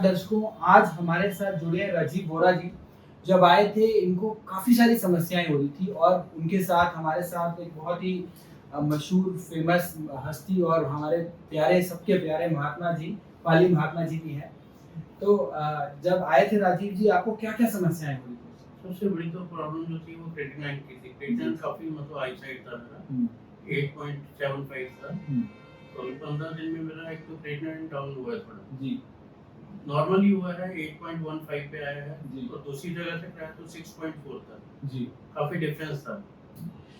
दर्शकों, आज हमारे साथ जुड़े हैं राजीव बोरा जी। जब आए थे इनको काफ़ी सारी समस्याएं हो रही थी और उनके साथ हमारे साथ एक बहुत ही मशहूर फेमस हस्ती और हमारे प्यारे सबके प्यारे महात्मा जी, पाली महात्मा जी भी हैं। तो जब आए थे राजीव जी, आपको क्या-क्या समस्याएं हो रही थी? सबसे बड़ी तो प्रॉब्लम जो थी वो क्रेटिनाइन की थी। क्रेटिनाइन काफ़ी मतलब आई साइड था मेरा, हुँ, 8.75 था। हुँ, तो अभी 15 दिन में मेरा एक तो क्रेटिनाइन डाउन हुआ है थोड़ा। जी, नॉर्मली हुआ है 8.15 पे आया है जी, और दूसरी जगह से आया तो 6.4 था। जी, काफ़ी डिफरेंस था।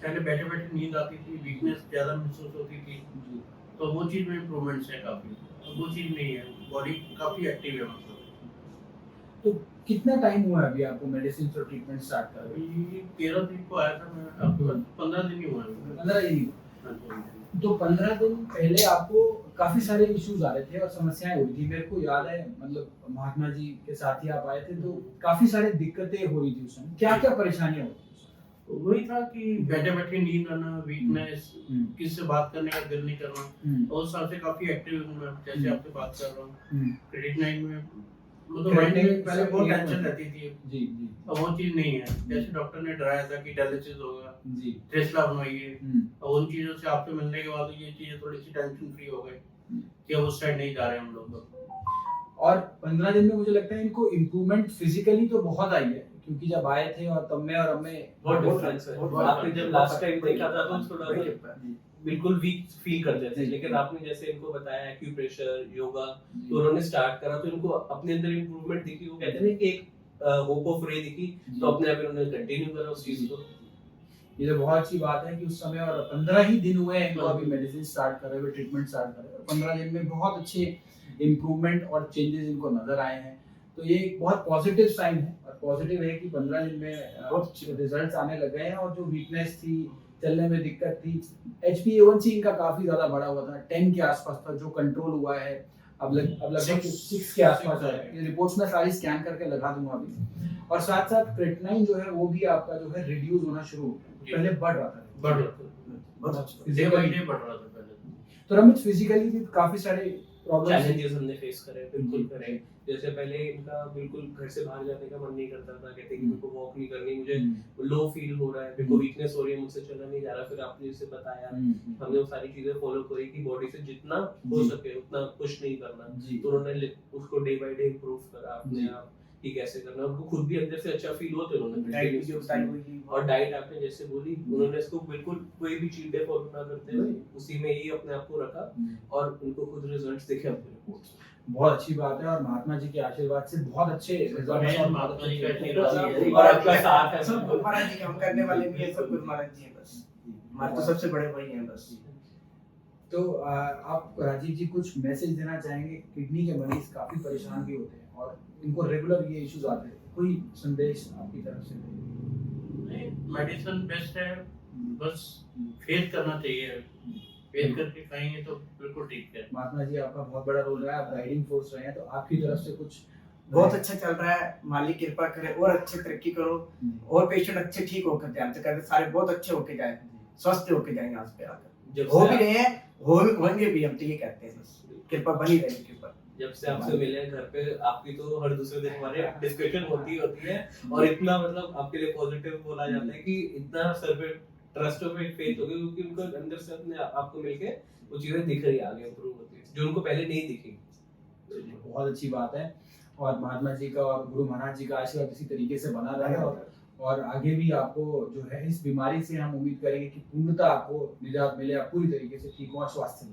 पहले बैठे-बैठे नींद आती थी, वीकनेस ज़्यादा महसूस होती थी, जी। तो वो चीज़ में इम्प्रूवमेंट्स है काफ़ी। अब वो चीज़ नहीं है, बॉडी काफ़ी एक्टिव है मतलब। तो कितना टाइम हुआ है अभी आपको मेडिसिन और ट्रीटमेंट स्टार्ट करे हुए? अभी 13 तारीख को आया था मैं, आपके पास 15 दिन ही हुआ है मेरा। 15 दिन ही हुए। हाँ जी, हाँ जी। तो 15 दिन पहले आपको काफ़ी सारे इश्यूज़ आ रहे थे और समस्याएँ हो रही थी। मेरे को याद है मतलब महात्मा जी के साथ ही आप आए थे तो काफ़ी सारी दिक्कतें हो रही थी उस समय। क्या-क्या परेशानियाँ हो रही थी उस तो वही था कि बैठे-बैठे नींद आना, वीकनेस, हुँ, किसी से बात करने का दिल नहीं करना। हुँ, और उस हिसाब से काफ़ी एक्टिव हूँ मैं, जैसे हुँ, आपसे बात कर रहा हूँ। हुँ। क्रेडिट नाइन में मतलब माइंड क्रिएटिनिन में पहले बहुत सक्रिय टेंशन होती रहती थी, जी, जी, अब वो चीज़ नहीं है। जैसे डॉक्टर ने डराया था कि डायलिसिस होगा, जी। टेस्ला बनवाइए, हुँ, और उन चीज़ों से आपसे मिलने के बाद ये चीज़ें थोड़ी-सी टेंशन फ्री हो गई हुँ। कि अब उस साइड नहीं जा रहे हम लोग अब। और 15 दिन में मुझे लगता है इनको इम्प्रूवमेंट फिज़िकली तो बहुत आई है क्योंकि जब आए थे और तब में और अब में बहुत बहुत डिफरेंस है। बहुत आपने फर्क जब है। लास्ट टाइम देखा था तो थोड़ा जी, सा बिल्कुल वीक फील करते थे, जी, लेकिन जी। आपने जैसे इनको बताया एक्यूप्रेशर, योगा, जी, तो उन्होंने स्टार्ट करा तो इनको अपने अंदर इम्प्रूवमेंट दिखी। वो कहते हैं ना कि एक होप ऑफ रे दिखी, जी। तो अपने आप इन्होंने कंटिन्यू करा उस चीज जी। को। ये तो बहुत अच्छी बात है कि उस समय और 15 ही दिन हुए हैं इनको हाँ अभी जी। मेडिसिन स्टार्ट करे हुए, ट्रीटमेंट स्टार्ट करे हुए। 15 दिन में बहुत अच्छे इम्प्रूवमेंट और चेंजेस इनको नज़र आए हैं। तो ये एक बहुत पॉजिटिव साइन है और पॉजिटिव है कि 15 दिन में बहुत अच्छे रिजल्ट्स आने लग गए हैं और जो वीकनेस थी, चलने में दिक्कत थी, HbA1c इनका काफ़ी ज़्यादा बढ़ा हुआ था, 10 के आसपास था जो कंट्रोल हुआ है। अब लगभग 6 के आसपास है। ये रिपोर्ट्स मैं सारी स्कैन करके लगा दूँगा अभी। और साथ-साथ क्रेटिनाइन जो है वो भी आपका जो है रिड्यूस होना शुरू हो गया। जी। पहले बढ़ रहा था। बढ़ रहा था। बहुत डे बाय फिजिकली डे बढ़ रहा था पहले। तो रमित फिजिकली भी काफ़ी सारे प्रॉब्लम्स चैलेंजेस हमने फेस करे, बिल्कुल जी, करे। जैसे पहले इनका बिल्कुल घर से बाहर जाने का मन नहीं करता था, कहते कि हुँ। मेरे को वॉक नहीं करनी, मुझे हुँ, लो फील हो रहा है, मेरे को हुँ। वीकनेस हो रही है, मुझसे चला नहीं जा रहा। फिर आपने जैसे बताया, हुँ, हुँ। हमने वो सारी चीजें फॉलो करी कि बॉडी से जितना हो जी, सके उतना पुश नहीं करना। जी, तो उन्होंने उसको डे बाय डे इम्प्रूव करा अपने जी। आप कि कैसे करना। उनको खुद भी अंदर से अच्छा फील होता है, उन्होंने डाइट की कंटिन्यू जो बताई हुई थी और डाइट आपने जैसे बोली, उन्होंने इसको बिल्कुल कोई भी चीट डे फॉलो ना करते हुए उसी में ही अपने आप को रखा और उनको खुद रिजल्ट्स दिखे अपने रिपोर्ट्स में। बहुत अच्छी बात है और महात्मा जी के आशीर्वाद से बहुत अच्छे रिजल्ट्स और बहुत महात्मा जी का अच्छे आशीर्वाद ही है। और आपका साथ है सब महाराज जी हम करने वाले भी है, सब कुछ महाराज जी है बस। हमारे तो सबसे बड़े भाई हैं बस। तो आप राजीव जी कुछ मैसेज देना चाहेंगे? किडनी के मरीज काफ़ी परेशान भी होते हैं और इनको रेगुलर ये इश्यूज आते हैं। कोई संदेश आपकी तरफ से? नहीं, मेडिसिन बेस्ट है, बस फेथ करना चाहिए। फेथ करके खाएंगे तो बिल्कुल ठीक है। महात्मा जी आपका बहुत बड़ा रोल रहा है, आप गाइडिंग फोर्स रहे हैं, तो आपकी तरफ से कुछ बहुत अच्छा चल रहा है, मालिक कृपा करे और अच्छे तरक्की करो और पेशेंट अच्छे ठीक होकर जाए, हमसे कहते सारे बहुत अच्छे होके जाए, स्वस्थ होके जाए यहाँ पे आकर। जब हो से भी रहे हैं, होंगे भी, हम तो ये कहते हैं बस कृपा बनी रहेगी कृपा। जब से आपसे मिले घर पे, आपकी तो हर दूसरे दिन हमारे डिस्कशन होती है और इतना मतलब आपके लिए पॉजिटिव बोला जाता है कि इतना सर पे ट्रस्ट और फेथ हो गया क्योंकि उनको अंदर से अपने आपको मिलके वो चीजें दिख रही आगे इंप्रूव होती है जो उनको पहले नहीं दिखी। बहुत अच्छी बात है और महात्मा जी का और गुरु महाराज जी का आशीर्वाद इसी तरीके से बना रहे और आगे भी आपको जो है इस बीमारी से हम उम्मीद करेंगे कि पूर्णतः आपको निजात मिले, आप पूरी तरीके से ठीक हो और स्वास्थ्य